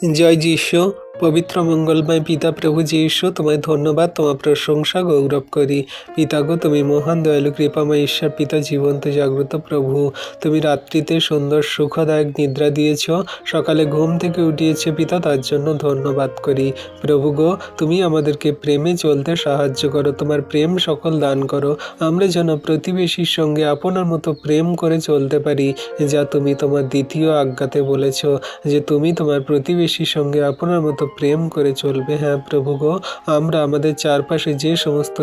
জয় যীশু। পবিত্র মঙ্গলময় পিতা প্রভু যীশু, তোমায় ধন্যবাদ, তোমার প্রশংসা গৌরব করি। পিতা গো, তুমি মহান দয়ালু কৃপাময় ঈশ্বর পিতা, জীবন্ত জাগ্রত প্রভু। তুমি রাত্রিতে সুন্দর সুখদায়ক নিদ্রা দিয়েছ, সকালে ঘুম থেকে উঠিয়েছে পিতা, তার জন্য ধন্যবাদ করি। প্রভু গো, তুমি আমাদেরকে প্রেমে চলতে সাহায্য করো, তোমার প্রেম সকল দান করো। আমরা যেন প্রতিবেশীর সঙ্গে আপনার মতো প্রেম করে চলতে পারি, যা তুমি তোমার দ্বিতীয় আজ্ঞাতে বলেছ, যে তুমি তোমার প্রতিবেশীর সঙ্গে আপনার মতো প্রেম করে চলবে। হ্যাঁ প্রভু গো, আমরা আমাদের চারপাশে যে সমস্ত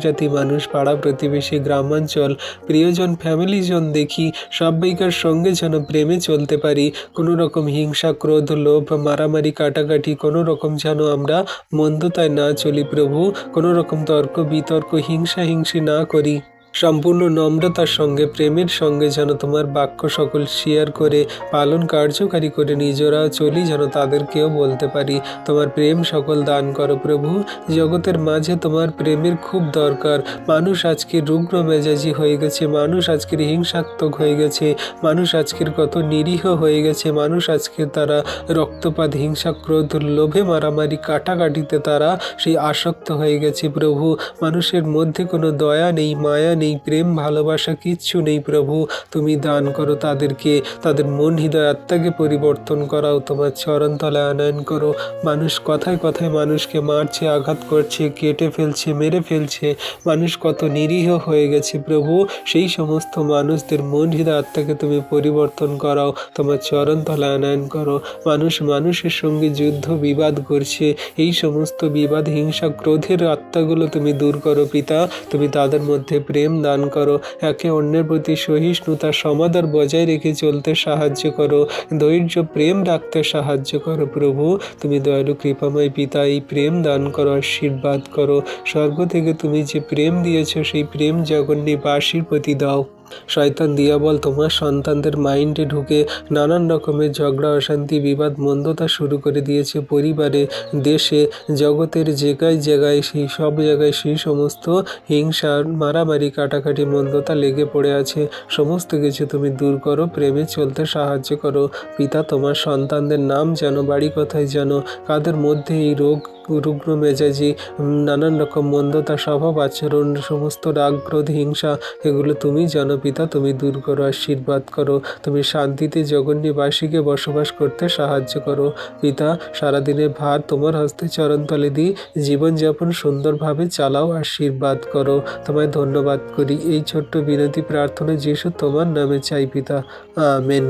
জাতি মানুষ, পাড়া প্রতিবেশী, গ্রামাঞ্চল, প্রিয়জন, ফ্যামিলিজন দেখি, সবাইকার সঙ্গে যেন প্রেমে চলতে পারি। কোনো রকম হিংসা, ক্রোধ, লোভ, মারামারি, কাটাকাটি, কোনো রকম যেন আমরা মন্দতায় না চলি প্রভু। কোনো রকম তর্ক বিতর্ক, হিংসা না করি। সম্পূর্ণ নম্রতার সঙ্গে, প্রেমের সঙ্গে যেন তোমার বাক্য সকল শেয়ার করে, পালন কার্যকারী করে নিজেরা চলি, যেন তাদেরকেও বলতে পারি তোমার প্রেম সকল দান করো প্রভু। জগতের মাঝে তোমার প্রেমের খুব দরকার। মানুষ আজকে রুগ্ন মেজাজি হয়ে গেছে, মানুষ আজকের হিংসাত্মক হয়ে গেছে, মানুষ আজকের কত নিরীহ হয়ে গেছে, মানুষ আজকে তারা রক্তপাত, হিংসা, ক্রোধ, লোভে, মারামারি, কাটাকাটিতে তারা সেই আসক্ত হয়ে গেছে প্রভু। মানুষের মধ্যে কোনো দয়া নেই, মায়া নেই, প্রেম ভালোবাসা কিচ্ছু নেই প্রভু। তুমি দান করো তাদেরকে, তাদের মন হৃদয় আত্মাকে পরিবর্তন করাও, তোমার চরণতলায় আনয়ন করো। মানুষ কথায় কথায় মানুষকে মারছে, আঘাত করছে, কেটে ফেলছে, মেরে ফেলছে, মানুষ কত নিরীহ হয়ে গেছে প্রভু। সেই সমস্ত মানুষদের মন হৃদয় আত্মাকে তুমি পরিবর্তন করাও, তোমার চরণতলায় আনয়ন করো। মানুষ মানুষের সঙ্গে যুদ্ধ বিবাদ করছে, এই সমস্ত বিবাদ, হিংসা, ক্রোধের আত্মাগুলো তুমি দূর করো পিতা। তুমি তাদের মধ্যে প্রেম দান করো, একে অন্যের প্রতি সহিষ্ণুতা, সমাদর বজায় রেখে চলতে সাহায্য করো, ধৈর্য, প্রেম রাখতে সাহায্য করো প্রভু। তুমি দয়ালু কৃপাময় পিতা, এই প্রেম দান করো, আশীর্বাদ করো। স্বর্গ থেকে তুমি যে প্রেম দিয়েছ, সেই প্রেম জগন্নিবাসীর প্রতি দাও। শয়তান দিয়াবল তোমার সন্তানদের মাইন্ডে ঢুকে নানান রকমের ঝগড়া, অশান্তি, বিবাদ, মন্দতা শুরু করে দিয়েছে পরিবারে, দেশে, জগতের জায়গায় সেই সব জায়গায় সেই সমস্ত হিংসা, মারামারি, কাটাকাটি, মন্দতা লেগে পড়ে আছে। সমস্ত কিছু তুমি দূর করো, প্রেমে চলতে সাহায্য করো পিতা। তোমার সন্তানদের নাম যেন, বাড়ি কোথায় যেন, কাদের মধ্যে এই রুগ্ন মেজাজি, নানান রকম মন্দতা, স্বভাব আচরণ, সমস্ত রাগ, ক্রোধ, হিংসা, এগুলো তুমি জানো পিতা। তুমি দূর করো, আশীর্বাদ করো। তুমি শান্তিতে জগন্নিবাসীকে বসবাস করতে সাহায্য করো পিতা। সারাদিনের ভার তোমার হস্তে চরণতলে দিই, জীবনযাপন সুন্দরভাবে চালাও, আশীর্বাদ করো। তোমায় ধন্যবাদ করি। এই ছোট্ট বিনতি প্রার্থনা যিশু তোমার নামে চাই পিতা, আমেন।